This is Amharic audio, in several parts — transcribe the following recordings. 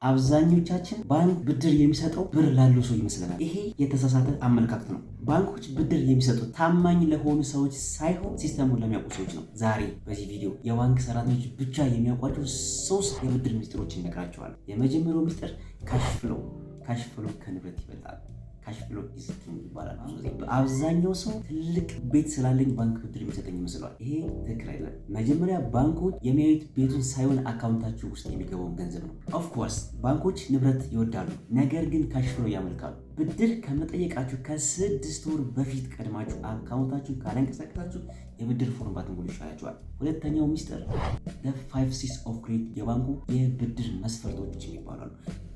አብዛኞቻችን ባንክ ብድር የሚሰጠው ብር ላለው ሰው ይመስለናል። ይሄ የተሳሳተ አመለካከት ነው። ባንኮች ብድር የሚሰጡት ታማኝ ለሆኑ ሰዎች ሳይሆን ሲስተሙን ለሚያውቁ ሰዎች ነው። ዛሬ በዚህ ቪዲዮ የባንክ ሰራተኞች ብቻ የሚያውቋቸው 3 የብድር ሚስጥሮችን እነግራቸዋለሁ። የመጀመሪያው ሚስጥር ካሽ ፍሎ ከንብረት ይበልጣል። ካሽ ፍሎ ኢዝ ኪንግ ይባላል። አብዛኛው ሰው ትልቅ ቤት ስላለኝ ባንክ ብድር የሚሰጠኝ ይመስለዋል። ይሄ ትክክል አይደለም። መጀመሪያ ባንኮች የሚያዩት ቤቱን ሳይሆን አካውንታችሁ ውስጥ የሚገባውን ገንዘብ ነው። ኦፍኮርስ ባንኮች ንብረት ይወዳሉ፣ ነገር ግን ካሽ ፍሎ ያመልካሉ። ብድር ከመጠየቃችሁ ከ6 ወር በፊት ቀድማችሁ አካውንታችሁ ካላንቀሳቀሳችሁ የብድር ፎርም ባትሞሉ ይሻላችኋል። ሁለተኛው ሚስጥር the 5 C's of credit የባንኩ የብድር መስፈርቶች ይባላሉ።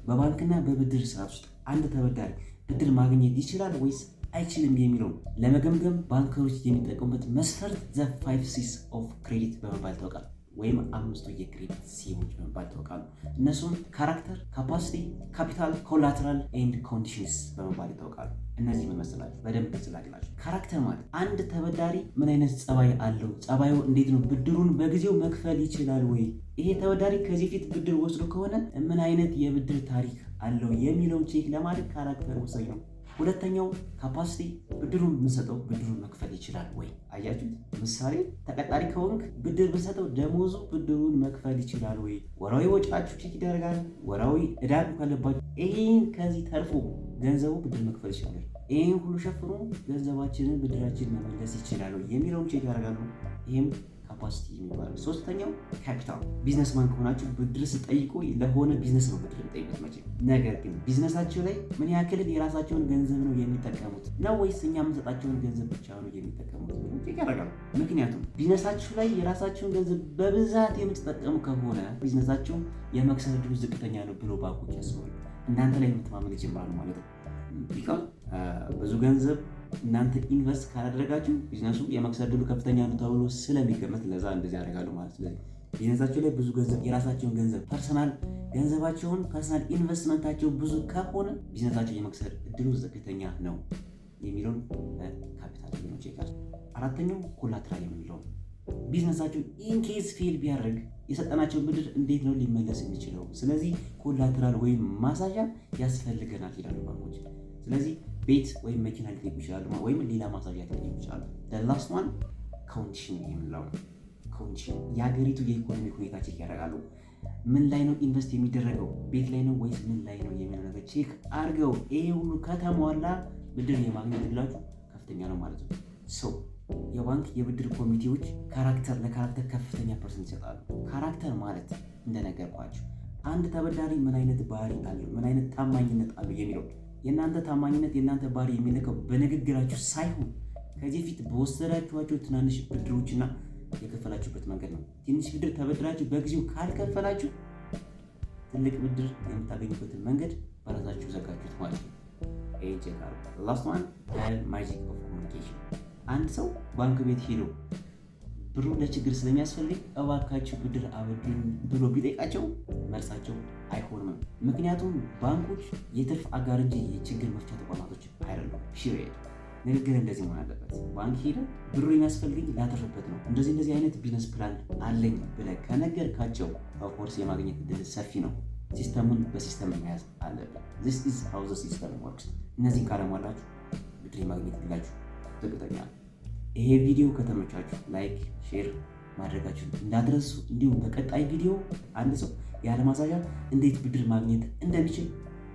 በባንክና በብድር ስርዓት ውስጥ አንድ ተበዳሪ ብድር ማግኘት ይችላል ወይስ አይችልም የሚለውን ለመገምገም ባንከሮች የሚጠቀሙበት መስፈርት the 5 C's of credit በመባል ይታወቃል፣ ወይም 5ቱ የክሬዲት ሲዎች በመባል ይታወቃሉ። እነሱም ካራክተር፣ ካፓሲቲ፣ ካፒታል፣ ኮላተራል ኤንድ ኮንዲሽንስ በመባል ይታወቃሉ። እነዚህ ምን መሰላችሁ? በደንብ ትላላችሁ። ካራክተር ማለት አንድ ተበዳሪ ምን አይነት ጸባይ አለው? ጸባዩ እንዴት ነው? ብድሩን በጊዜው መክፈል ይችላል ወይ? ይሄ ተበዳሪ ከዚህ ፊት ብድር ወስዶ ከሆነ ምን አይነት የብድር ታሪክ አለው የሚለውን ቼክ ለማድረግ ካራክተር ወሳኝ ነው። ሁለተኛው ካፓሲቲ፣ ብድሩን ብንሰጠው ብድሩን መክፈል ይችላል ወይ? አያችሁት? ምሳሌ ተቀጣሪ ከሆንክ ብድር ብንሰጠው ደሞዙ ብድሩን መክፈል ይችላል ወይ? ወራዊ ወጪያችሁ ቼክ ይደረጋል። ወራዊ ዕዳ ካለባችሁ ይህን ከዚህ ተርፎ ገንዘቡ ብድር መክፈል ይችላል። ይህን ሁሉ ሸፍኖ ገንዘባችንን ብድራችን መመለስ ይችላል የሚለውን ቼክ ያደርጋሉ። ይህም ካፓሲቲ የሚባለው። ሶስተኛው ካፒታል። ቢዝነስማን ከሆናችሁ ብድር ስጠይቁ ለሆነ ቢዝነስ ነው ብድር ጠይቁት መቼ። ነገር ግን ቢዝነሳቸው ላይ ምን ያክል የራሳቸውን ገንዘብ ነው የሚጠቀሙት ነው ወይስ እኛ የምንሰጣቸውን ገንዘብ ብቻ ነው የሚጠቀሙት ቼክ ያደርጋሉ። ምክንያቱም ቢዝነሳችሁ ላይ የራሳቸውን ገንዘብ በብዛት የምትጠቀሙ ከሆነ ቢዝነሳችሁ የመክሰር ዕድሉ ዝቅተኛ ነው ብሎ ባንኮች ያስባሉ። እናንተ ላይ የምትማመን ይጀምራሉ ማለት ነው። ቢካዝ ብዙ ገንዘብ እናንተ ኢንቨስት ካላደረጋችሁ ቢዝነሱ የመክሰር ዕድሉ ከፍተኛ ነው ተብሎ ስለሚገመት ለዛ እንደዚህ ያደርጋሉ ማለት። ስለዚህ ቢዝነሳቸው ላይ ብዙ ገንዘብ የራሳቸውን ገንዘብ ፐርሰናል ኢንቨስትመንታቸው ብዙ ከሆነ ቢዝነሳቸው የመክሰር ዕድሉ ዝቅተኛ ነው የሚለውን ካፒታል ነው ቼክ። አራተኛው ኮላትራል የምንለው ቢዝነሳቸው ኢንኬዝ ፌል ቢያደርግ የሰጠናቸውን ብድር እንዴት ነው ሊመለስ የሚችለው? ስለዚህ ኮላትራል ወይም ማሳያ ያስፈልገናል ይላሉ ባንኮች። ስለዚህ ቤት ወይም መኪና ሊጠይቁ ይችላሉ፣ ወይም ሌላ ማሳያ ሊጠይቁ ይችላሉ። ላስት ዋን ኮንዲሽን የምንለው ኮንዲሽን የሀገሪቱ የኢኮኖሚ ሁኔታ ቼክ ያደርጋሉ። ምን ላይ ነው ኢንቨስት የሚደረገው? ቤት ላይ ነው ወይስ ምን ላይ ነው የሚለው ነገር ቼክ አድርገው ይሄ ሁሉ ከተሟላ ብድር የማግኘት ዕድላችሁ ከፍተኛ ነው ማለት ነው። ሰው የባንክ የብድር ኮሚቴዎች ለካራክተር ከፍተኛ ፐርሰንት ይሰጣሉ። ካራክተር ማለት እንደነገርኳችሁ አንድ ተበዳሪ ምን አይነት ባህሪ አለው፣ ምን አይነት ታማኝነት አለው የሚለው። የእናንተ ታማኝነት የእናንተ ባህሪ የሚለካው በንግግራችሁ ሳይሆን ከዚህ ፊት በወሰዳችኋቸው ትናንሽ ብድሮችና የከፈላችሁበት መንገድ ነው። ትንሽ ብድር ተበድራችሁ በጊዜው ካልከፈላችሁ ትልቅ ብድር የምታገኙበትን መንገድ በራሳችሁ ዘጋችሁት ማለት ነው። ላስት ዋን ማጂክ ኦፍ ኮሚኒኬሽን። አንድ ሰው ባንክ ቤት ሄዶ ብሩ ለችግር ስለሚያስፈልግ እባካችሁ ብድር አበድሩኝ ብሎ ቢጠይቃቸው መልሳቸው አይሆንም። ምክንያቱም ባንኮች የትርፍ አጋር እንጂ የችግር መፍቻ ተቋማቶች አይደሉም። ፒሪየድ። ንግግር እንደዚህ መሆን አለበት። ባንክ ሄደ ብሩ የሚያስፈልገኝ ላተርፍበት ነው፣ እንደዚህ አይነት ቢዝነስ ፕላን አለኝ ብለህ ከነገርካቸው ኦፍኮርስ የማግኘት ዕድል ሰፊ ነው። ሲስተሙን በሲስተም መያዝ አለበት። this is how the system works። እነዚህን ካለሟላችሁ ብድር የማግኘት ዕድላችሁ ዝቅተኛ ነው። ይሄ ቪዲዮ ከተመቻችሁ ላይክ፣ ሼር ማድረጋችሁን እንዳትረሱ። እንዲሁም በቀጣይ ቪዲዮ አንድ ሰው ያለ ማሳያ እንዴት ብድር ማግኘት እንደሚችል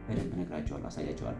በደንብ እነግራችኋለሁ፣ አሳያችኋለሁ።